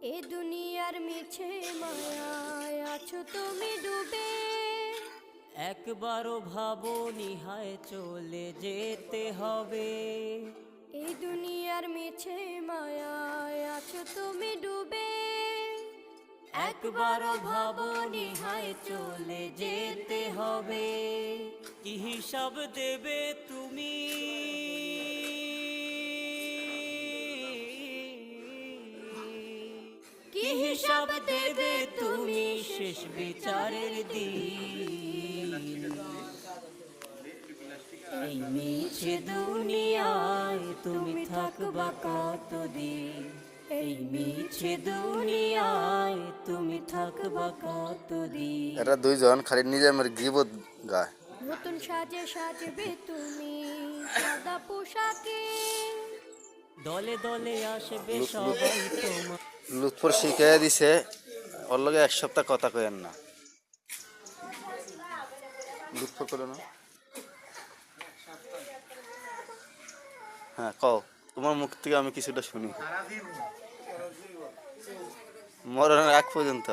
এ দুনিয়ার মিছে মায়ায় আছো তুমি ডুবে, একবারও ভাবনি হায় চলে যেতে হবে। এই দুনিয়ার মিছে মায়ায় আছো তুমি ডুবে, একবারও ভাবনি হায় চলে যেতে হবে। কি হিসাব দেবে তুমি, কি কি হিসাব দেবে তুমি শেষ বিচারের দিন। এই মিছে দুনিয়ায় তুমি থাকবা কতদিন, এই মিছে দুনিয়ায় তুমি থাকবা কতদিন। এরা দুইজন খালি নিজে আমার গিবত গায়। নতুন সাজে সাজবে তুমি সাদা পোশাকে, দলে দলে আসবে লুৎফর সবাই তোমার। লুৎফর শিখাইয়া দিছে ওর লগে এক সপ্তাহ কথা কইেন না। লুৎফর করো না, হ্যাঁ কও, তোমার মুখ থেকে আমি কিছুটা শুনি মরণের আগ পর্যন্ত।